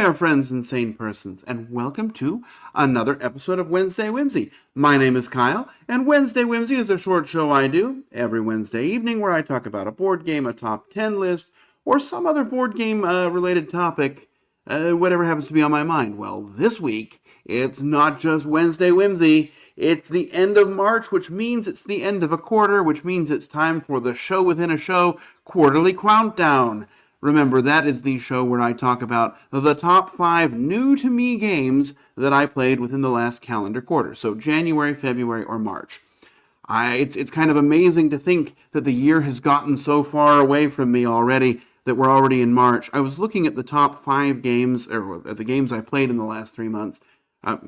there, friends and sane persons, and welcome to another episode of Wednesday Whimsy. My name is Kyle, and Wednesday Whimsy is a short show I do every Wednesday evening where I talk about a board game, a top 10 list, or some other board game related topic, whatever happens to be on my mind. Well, this week, it's not just Wednesday Whimsy, it's the end of March, which means it's the end of a quarter, which means it's time for the show within a show, Quarterly Quountdown. Remember, that is the show where I talk about the top 5 new-to-me games that I played within the last calendar quarter. So January, February, or March. It's kind of amazing to think that the year has gotten so far away from me already that we're already in March. I was looking at the top 5 games, or at the games I played in the last 3 months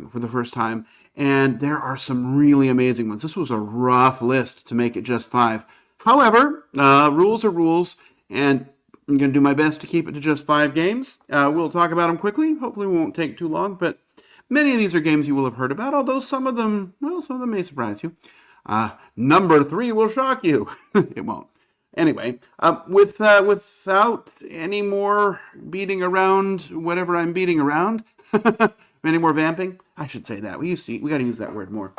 for the first time, and there are some really amazing ones. This was a rough list to make it just 5. However, rules are rules, and I'm going to do my best to keep it to just 5 games. We'll talk about them quickly. Hopefully we won't take too long, but many of these are games you will have heard about, although some of them may surprise you. Number 3 will shock you. It won't. Anyway, without any more beating around whatever I'm beating around, any more vamping, I should say that. We got to use that word more.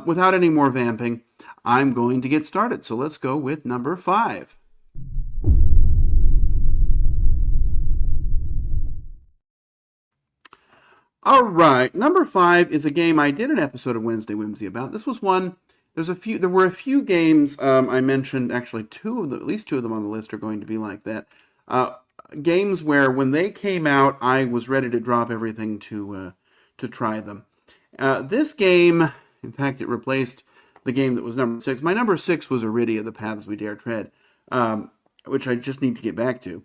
Without any more vamping, I'm going to get started. So let's go with number 5. All right, number 5 is a game I did an episode of Wednesday Whimsy about. This was one. There were a few games I mentioned. Actually, at least two of them on the list are going to be like that. Games where when they came out, I was ready to drop everything to try them. This game, in fact, it replaced the game that was number 6. My number 6 was Iridia: The Paths We Dare Tread, which I just need to get back to.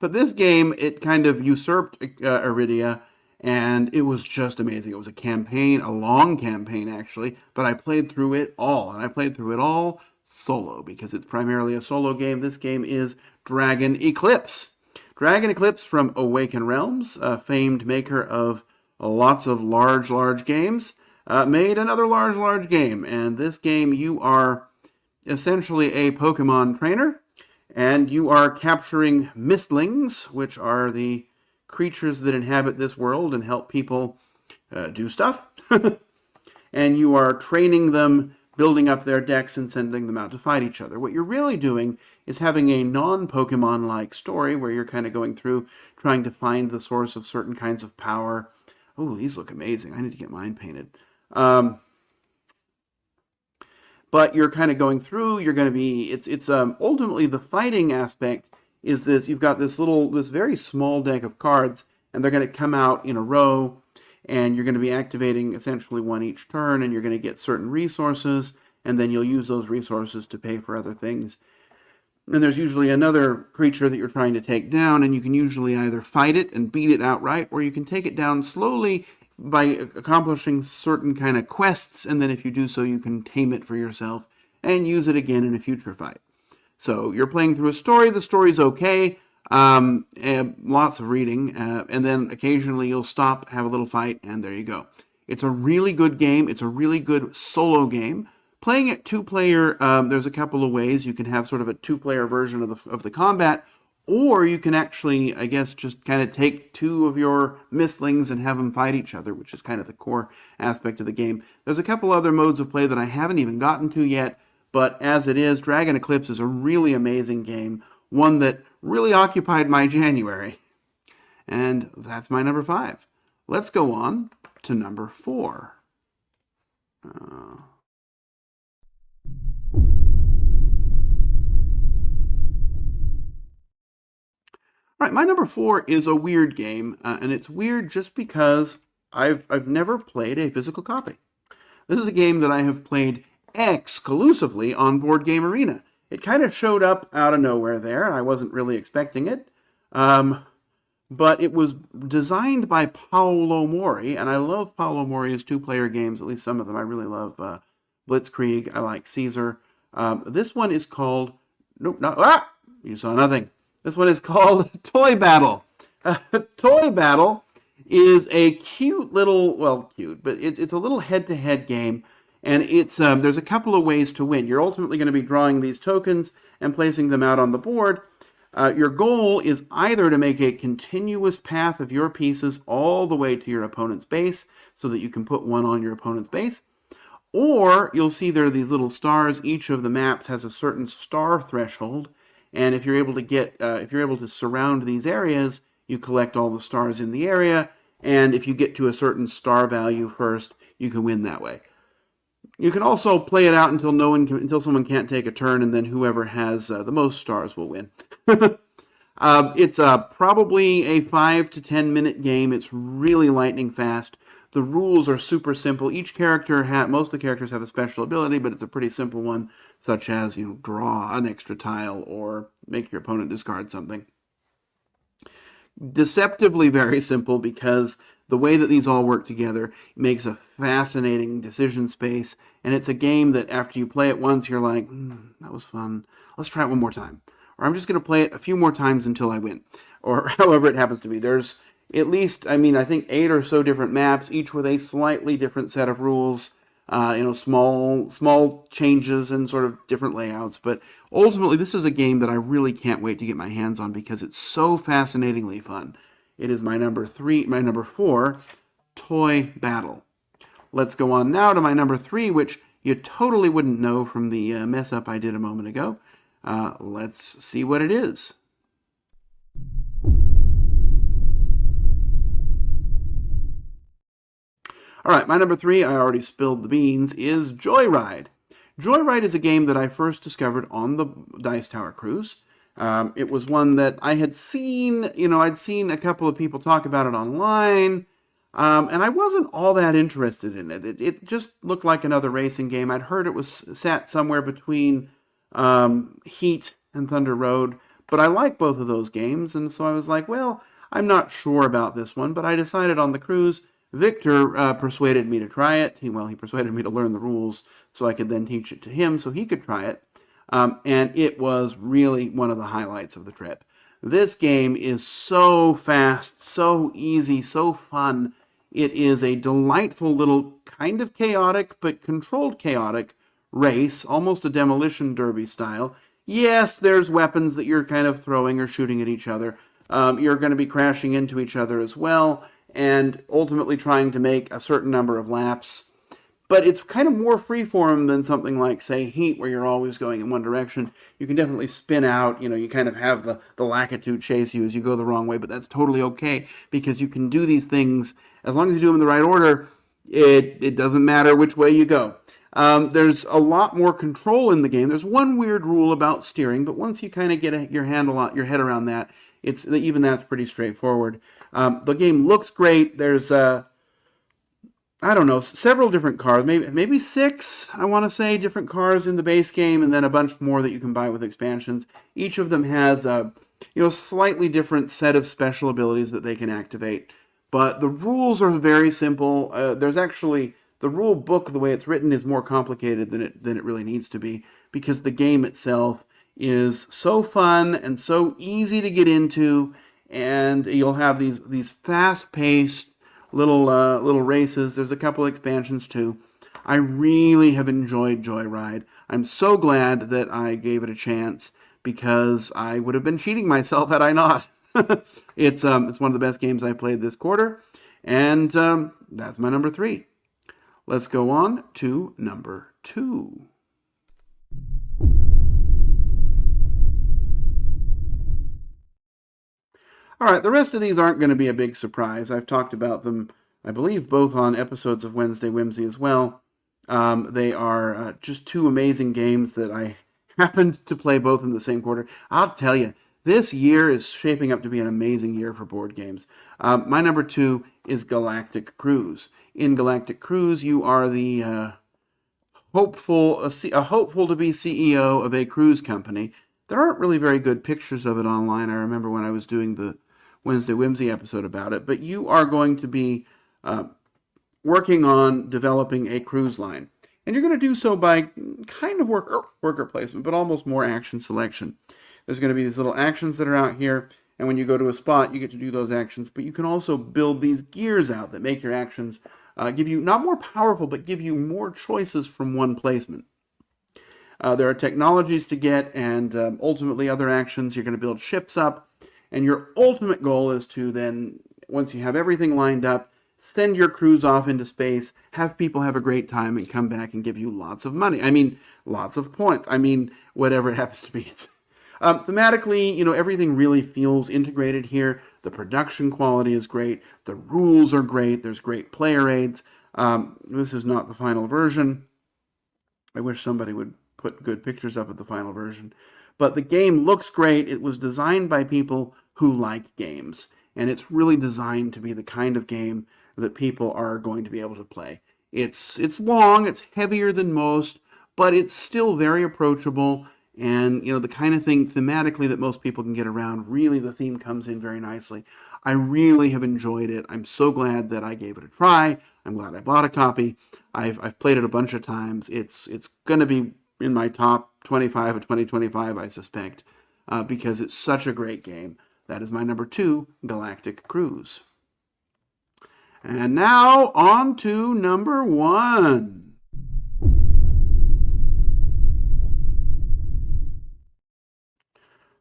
But this game, it kind of usurped Iridia, and it was just amazing. It was a campaign, a long campaign actually, but I played through it all, and I played through it all solo, because it's primarily a solo game. This game is Dragon Eclipse. Dragon Eclipse from Awaken Realms, a famed maker of lots of large games, made another large game, and this game you are essentially a Pokemon trainer, and you are capturing mistlings, which are the creatures that inhabit this world and help people do stuff. And you are training them, building up their decks, and sending them out to fight each other. What you're really doing is having a non-Pokemon-like story where you're kind of going through trying to find the source of certain kinds of power. Oh, these look amazing. I need to get mine painted. But you're kind of going through, you're going to be, it's ultimately the fighting aspect is this, you've got this very small deck of cards, and they're going to come out in a row, and you're going to be activating essentially one each turn, and you're going to get certain resources, and then you'll use those resources to pay for other things. And there's usually another creature that you're trying to take down, and you can usually either fight it and beat it outright, or you can take it down slowly by accomplishing certain kind of quests, and then if you do so, you can tame it for yourself and use it again in a future fight. So you're playing through a story. The story's okay, lots of reading, and then occasionally you'll stop, have a little fight, and there you go. It's a really good game. It's a really good solo game. Playing it 2-player, there's a couple of ways. You can have sort of a 2-player version of the combat, or you can actually, I guess, just kind of take 2 of your mistlings and have them fight each other, which is kind of the core aspect of the game. There's a couple other modes of play that I haven't even gotten to yet, but as it is, Dragon Eclipse is a really amazing game, one that really occupied my January. And that's my number 5. Let's go on to number 4. All right, my number 4 is a weird game, and it's weird just because I've never played a physical copy. This is a game that I have played exclusively on Board Game Arena. It kind of showed up out of nowhere there, and I wasn't really expecting it. But it was designed by Paolo Mori, and I love Paolo Mori's 2-player games, at least some of them. I really love Blitzkrieg. I like Caesar. This one is called... Nope, not... You saw nothing. This one is called Toy Battle. Toy Battle is a cute little, well, cute, but it's a little head-to-head game, and it's there's a couple of ways to win. You're ultimately going to be drawing these tokens and placing them out on the board, Your goal is either to make a continuous path of your pieces all the way to your opponent's base so that you can put one on your opponent's base, or you'll see there are these little stars. Each of the maps has a certain star threshold, and if you're able to surround these areas, you collect all the stars in the area, and if you get to a certain star value first, you can win that way. You can also play it out until someone can't take a turn, and then whoever has the most stars will win. It's probably a 5 to 10 minute game. It's really lightning fast. The rules are super simple. Most of the characters have a special ability, but it's a pretty simple one, such as draw an extra tile or make your opponent discard something. Deceptively very simple, because the way that these all work together makes a fascinating decision space, and it's a game that after you play it once, you're like, that was fun. Let's try it one more time. Or I'm just going to play it a few more times until I win. Or however it happens to be. There's at least, I think 8 or so different maps, each with a slightly different set of rules. Small changes and sort of different layouts. But ultimately, this is a game that I really can't wait to get my hands on because it's so fascinatingly fun. It is my number 4, Toy Battle. Let's go on now to my number 3, which you totally wouldn't know from the mess up I did a moment ago. Let's see what it is. All right, my number 3, I already spilled the beans, is Joyride. Joyride is a game that I first discovered on the Dice Tower cruise. It was one that I had seen, I'd seen a couple of people talk about it online, and I wasn't all that interested in it. It just looked like another racing game. I'd heard it was sat somewhere between Heat and Thunder Road, but I like both of those games, and so I was like, well, I'm not sure about this one, but I decided on the cruise. Victor persuaded me to try it. He persuaded me to learn the rules so I could then teach it to him so he could try it. And it was really one of the highlights of the trip. This game is so fast, so easy, so fun. It is a delightful little kind of chaotic, but controlled chaotic race, almost a demolition derby style. Yes, there's weapons that you're kind of throwing or shooting at each other. You're going to be crashing into each other as well, and ultimately trying to make a certain number of laps. But it's kind of more freeform than something like, say, Heat, where you're always going in one direction. You can definitely spin out, you kind of have the lackitude chase you as you go the wrong way, but that's totally okay, because you can do these things, as long as you do them in the right order, it doesn't matter which way you go. There's a lot more control in the game. There's one weird rule about steering, but once you kind of get your head around that, even that's pretty straightforward. The game looks great. There's several different cars, maybe 6, I want to say, different cars in the base game, and then a bunch more that you can buy with expansions. Each of them has a slightly different set of special abilities that they can activate. But the rules are very simple. There's actually the rule book, the way it's written, is more complicated than it really needs to be, because the game itself is so fun and so easy to get into, and you'll have these fast-paced little races. There's a couple expansions too. I really have enjoyed Joyride. I'm so glad that I gave it a chance, because I would have been cheating myself had I not. It's one of the best games I played this quarter, and that's my number 3. Let's go on to number 2. All right, the rest of these aren't going to be a big surprise. I've talked about them, I believe, both on episodes of Wednesday Whimsy as well. They are just 2 amazing games that I happened to play both in the same quarter. I'll tell you, this year is shaping up to be an amazing year for board games. My number 2 is Galactic Cruise. In Galactic Cruise, you are the hopeful to be CEO of a cruise company. There aren't really very good pictures of it online. I remember when I was doing the Wednesday Whimsy episode about it. But you are going to be working on developing a cruise line. And you're going to do so by kind of worker placement, but almost more action selection. There's going to be these little actions that are out here, and when you go to a spot, you get to do those actions. But you can also build these gears out that make your actions give you, not more powerful, but give you more choices from one placement. There are technologies to get, and ultimately other actions. You're going to build ships up, and your ultimate goal is to then, once you have everything lined up, send your crews off into space, have people have a great time, and come back and give you lots of money. I mean, lots of points. I mean, whatever it happens to be. Thematically, everything really feels integrated here. The production quality is great. The rules are great. There's great player aids. This is not the final version. I wish somebody would put good pictures up of the final version. But the game looks great. It was designed by people who like games. And it's really designed to be the kind of game that people are going to be able to play. It's long, it's heavier than most, but it's still very approachable. And, the kind of thing thematically that most people can get around. Really, the theme comes in very nicely. I really have enjoyed it. I'm so glad that I gave it a try. I'm glad I bought a copy. I've played it a bunch of times. It's going to be in my top 25 of 2025, I suspect, because it's such a great game. That is my number 2, Galactic Cruise. And now on to number 1.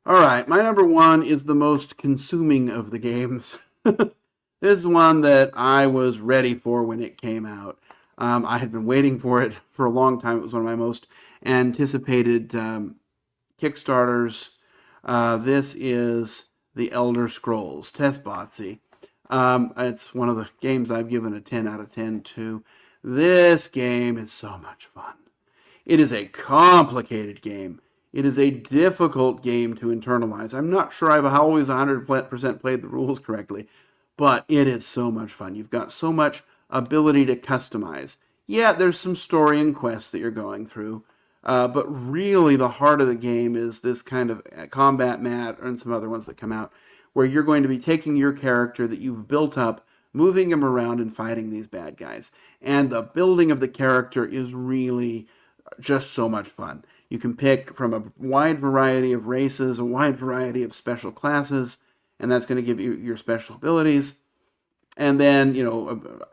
All right, my number 1 is the most consuming of the games. This is one that I was ready for when it came out. I had been waiting for it for a long time. It was one of my most anticipated Kickstarters. This is The Elder Scrolls Testbotsy. It's one of the games I've given a 10 out of 10 to. This game is so much fun. It is a complicated game. It is a difficult game to internalize. I'm not sure I've always 100% played the rules correctly, but it is so much fun. You've got so much ability to customize. Yeah, there's some story and quests that you're going through, but really the heart of the game is this kind of combat mat and some other ones that come out where you're going to be taking your character that you've built up, moving him around and fighting these bad guys. And the building of the character is really just so much fun. You can pick from a wide variety of races, a wide variety of special classes, and that's going to give you your special abilities. And then,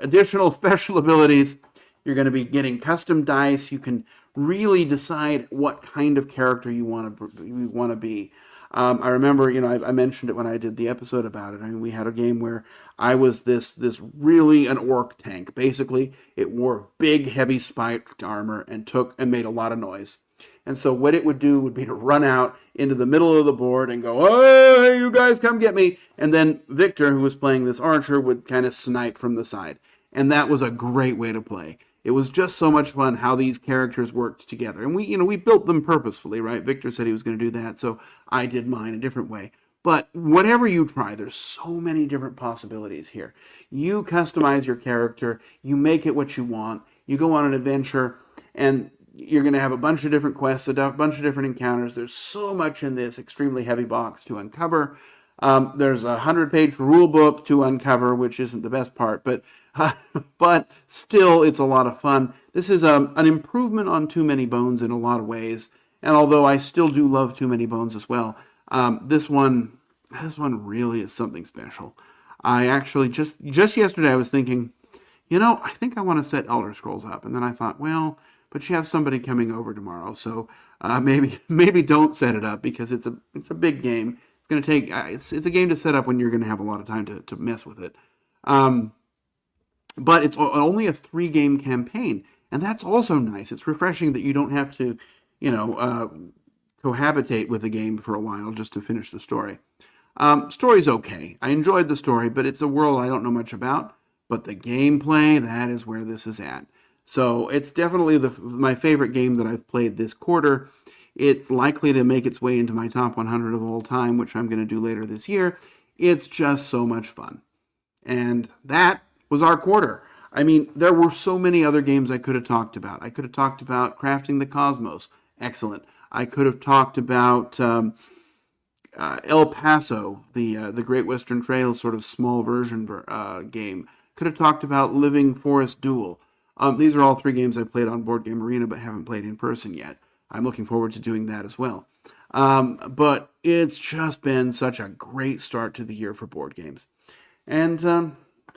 additional special abilities, you're going to be getting custom dice. You can really decide what kind of character you want to be. I remember, I mentioned it when I did the episode about it. I mean, we had a game where I was this really an orc tank. Basically, it wore big, heavy spiked armor and made a lot of noise. And so what it would do would be to run out into the middle of the board and go, "Hey, you guys come get me." And then Victor, who was playing this archer, would kind of snipe from the side. And that was a great way to play. It was just so much fun how these characters worked together. And we built them purposefully, right? Victor said he was going to do that, so I did mine a different way. But whatever you try, there's so many different possibilities here. You customize your character, you make it what you want, you go on an adventure, and you're going to have a bunch of different quests, a bunch of different encounters. There's so much in this extremely heavy box to uncover. There's a 100-page rule book to uncover, which isn't the best part, but still, it's a lot of fun. This is an improvement on Too Many Bones in a lot of ways, and although I still do love Too Many Bones as well, this one really is something special. I actually just yesterday I was thinking, I think I want to set Elder Scrolls up, and then I thought, well, but you have somebody coming over tomorrow, so maybe don't set it up because it's a big game. It's going to take it's a game to set up when you're going to have a lot of time to mess with it. But it's only a 3-game campaign, and that's also nice. It's refreshing that you don't have to, cohabitate with the game for a while just to finish the story. Story's okay. I enjoyed the story, but it's a world I don't know much about. But the gameplay, that is where this is at. So it's definitely my favorite game that I've played this quarter. It's likely to make its way into my top 100 of all time, which I'm going to do later this year. It's just so much fun. And that was our quarter. I mean, there were so many other games I could have talked about. I could have talked about Crafting the Cosmos. Excellent. I could have talked about El Paso, the Great Western Trail sort of small version game. Could have talked about Living Forest Duel. These are all 3 games I've played on Board Game Arena but haven't played in person yet. I'm looking forward to doing that as well. But it's just been such a great start to the year for board games. And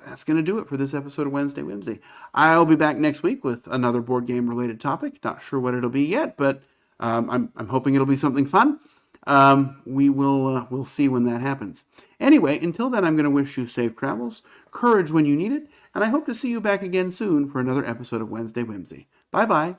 that's going to do it for this episode of Wednesday Whimsy. I'll be back next week with another board game related topic. Not sure what it'll be yet, but I'm hoping it'll be something fun. We'll see when that happens. Anyway, until then, I'm going to wish you safe travels, courage when you need it, and I hope to see you back again soon for another episode of Wednesday Whimsy. Bye-bye.